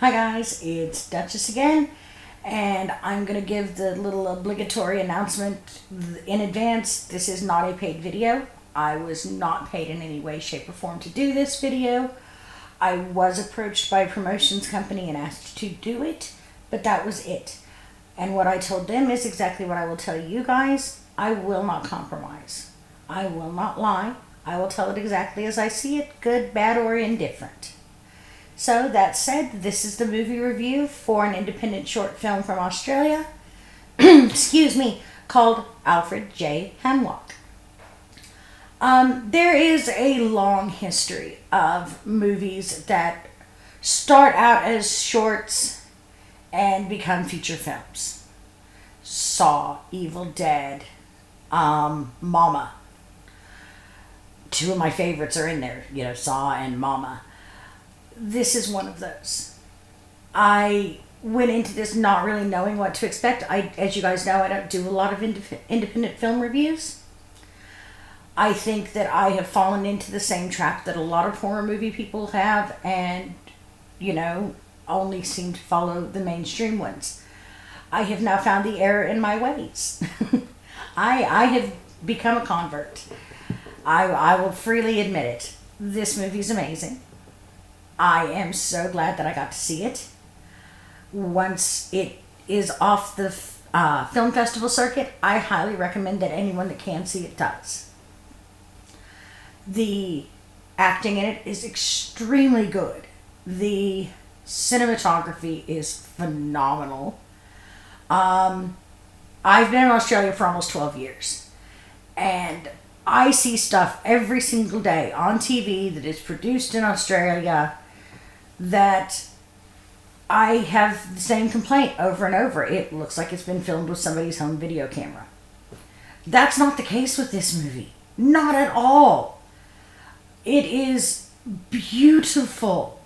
Hi guys, it's Duchess again, and I'm going to give the little obligatory announcement in advance. This is not a paid video. I was not paid in any way, shape, or form to do this video. I was approached by a promotions company and asked to do it, but that was it. And what I told them is exactly what I will tell you guys. I will not compromise. I will not lie. I will tell it exactly as I see it, good, bad, or indifferent. So that said, this is the movie review for an independent short film from Australia, excuse me, called Alfred J Hemlock. There is a long history of movies that start out as shorts and become feature films. Saw, Evil Dead, Mama. Two of my favorites are in there, Saw and Mama. This is one of those. I went into this not really knowing what to expect. As you guys know, I don't do a lot of independent film reviews. I think that I have fallen into the same trap that a lot of horror movie people have and, only seem to follow the mainstream ones. I have now found the error in my ways. I have become a convert. I will freely admit it. This movie's amazing. I am so glad that I got to see it. Once it is off the film festival circuit, I highly recommend that anyone that can see it does. The acting in it is extremely good. The cinematography is phenomenal. I've been in Australia for almost 12 years. And I see stuff every single day on TV that is produced in Australia that I have the same complaint over and over. It looks like it's been filmed with somebody's home video camera. That's not the case with this movie. Not at all. It is beautiful.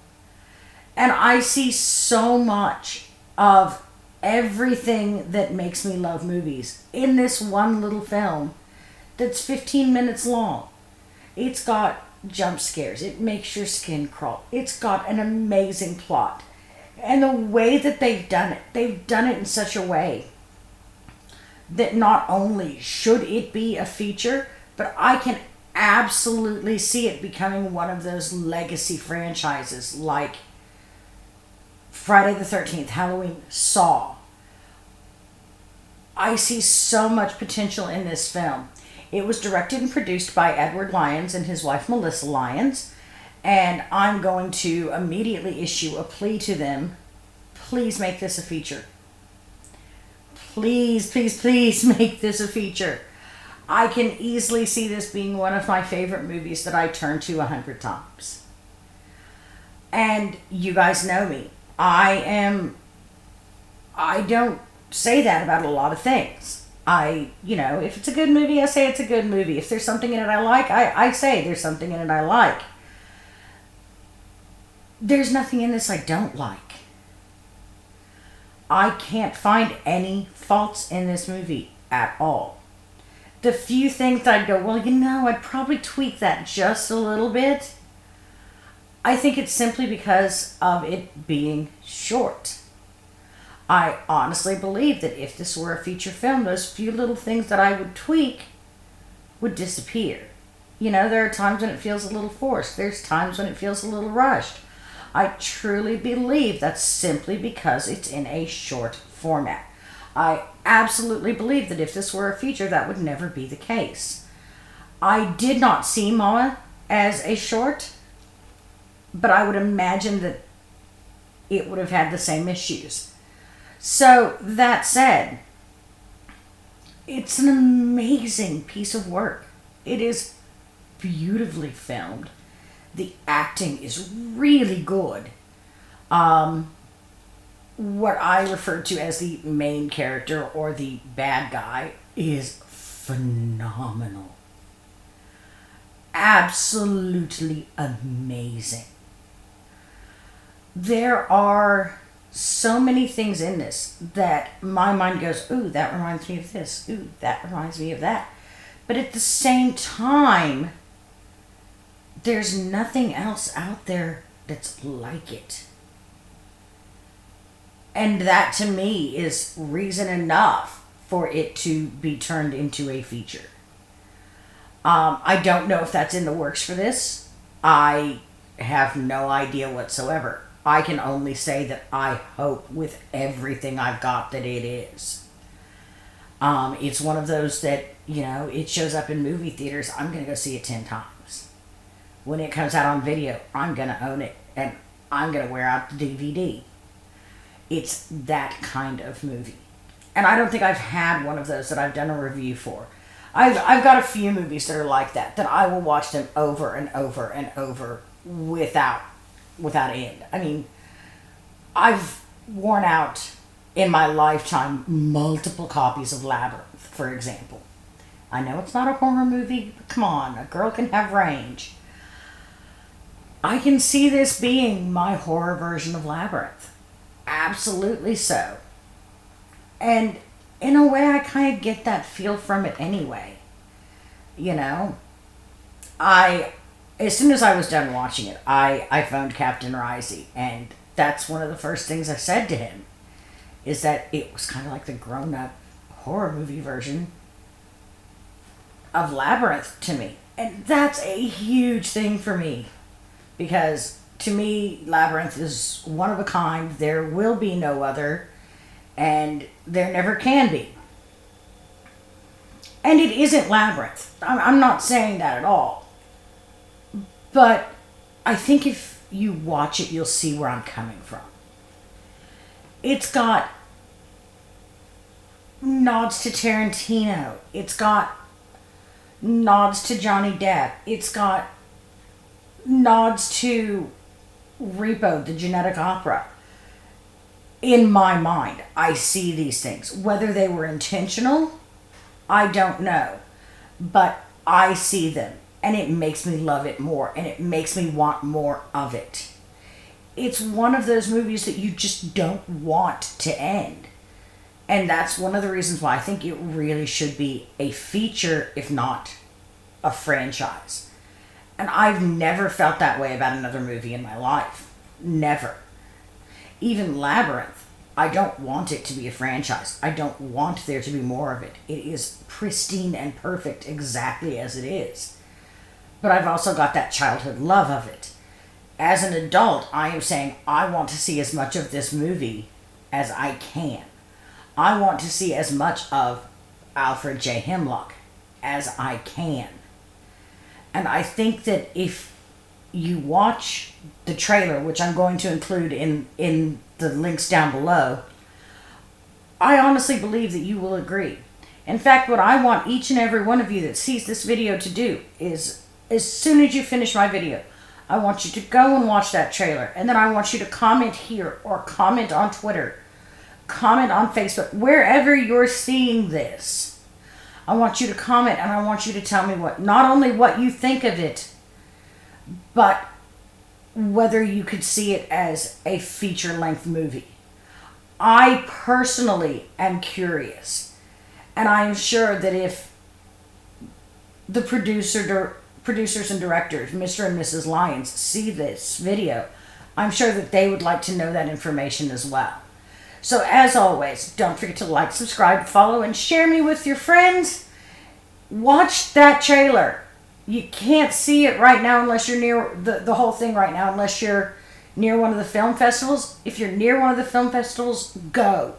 And I see so much of everything that makes me love movies in this one little film that's 15 minutes long. It's got jump scares. It makes your skin crawl. It's got an amazing plot. And the way that they've done it in such a way that not only should it be a feature, but I can absolutely see it becoming one of those legacy franchises like Friday the 13th, Halloween, Saw. I see so much potential in this film. It was directed and produced by Edward Lyons and his wife Melissa Lyons, and I'm going to immediately issue a plea to them. Please make this a feature. Please, please, please make this a feature. I can easily see this being one of my favorite movies that I turn to 100 times. And you guys know me. I don't say that about a lot of things. If it's a good movie, I say it's a good movie. If there's something in it I like, I say there's something in it I like. There's nothing in this I don't like. I can't find any faults in this movie at all. The few things that I'd go, I'd probably tweak that just a little bit. I think it's simply because of it being short. I honestly believe that if this were a feature film, those few little things that I would tweak would disappear. There are times when it feels a little forced. There's times when it feels a little rushed. I truly believe that's simply because it's in a short format. I absolutely believe that if this were a feature, that would never be the case. I did not see Mama as a short, but I would imagine that it would have had the same issues. So, that said, it's an amazing piece of work. It is beautifully filmed. The acting is really good. What I refer to as the main character or the bad guy is phenomenal. Absolutely amazing. There are so many things in this that my mind goes, ooh, that reminds me of this. Ooh, that reminds me of that. But at the same time, there's nothing else out there that's like it. And that to me is reason enough for it to be turned into a feature. I don't know if that's in the works for this. I have no idea whatsoever. I can only say that I hope with everything I've got that it is. It's one of those that, it shows up in movie theaters. I'm going to go see it 10 times. When it comes out on video, I'm going to own it. And I'm going to wear out the DVD. It's that kind of movie. And I don't think I've had one of those that I've done a review for. I've got a few movies that are like that I will watch them over and over and over without end. I mean, I've worn out in my lifetime multiple copies of Labyrinth, for example. I know it's not a horror movie, but come on, a girl can have range. I can see this being my horror version of Labyrinth. Absolutely so. And in a way, I kind of get that feel from it anyway. As soon as I was done watching it, I phoned Captain Risey, and that's one of the first things I said to him, is that it was kind of like the grown-up horror movie version of Labyrinth to me. And that's a huge thing for me, because to me, Labyrinth is one of a kind. There will be no other, and there never can be. And it isn't Labyrinth. I'm not saying that at all. But I think if you watch it, you'll see where I'm coming from. It's got nods to Tarantino. It's got nods to Johnny Depp. It's got nods to Repo, the Genetic Opera. In my mind, I see these things. Whether they were intentional, I don't know. But I see them. And it makes me love it more. And it makes me want more of it. It's one of those movies that you just don't want to end. And that's one of the reasons why I think it really should be a feature, if not a franchise. And I've never felt that way about another movie in my life. Never. Even Labyrinth, I don't want it to be a franchise. I don't want there to be more of it. It is pristine and perfect exactly as it is. But I've also got that childhood love of it. As an adult, I am saying I want to see as much of this movie as I can. I want to see as much of Alfred J Hemlock as I can. And I think that if you watch the trailer, which I'm going to include in the links down below, I honestly believe that you will agree. In fact, what I want each and every one of you that sees this video to do is, as soon as you finish my video, I want you to go and watch that trailer. And then I want you to comment here or comment on Twitter, comment on Facebook, wherever you're seeing this. I want you to comment, and I want you to tell me not only what you think of it, but whether you could see it as a feature-length movie. I personally am curious, and I am sure that if the producers and directors, Mr. and Mrs. Lyons, see this video, I'm sure that they would like to know that information as well. So as always, don't forget to like, subscribe, follow, and share me with your friends. Watch that trailer. You can't see it right now unless you're near the whole thing right now, unless you're near one of the film festivals. If you're near one of the film festivals, go.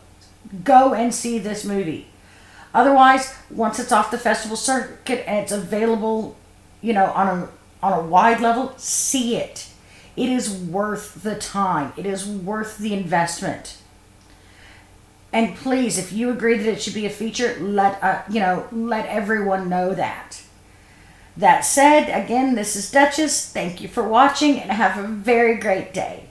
Go and see this movie. Otherwise, once it's off the festival circuit and it's available, on a wide level, see it. It is worth the time. It is worth the investment. And please, if you agree that it should be a feature, let everyone know that. That said, again, this is Duchess. Thank you for watching, and have a very great day.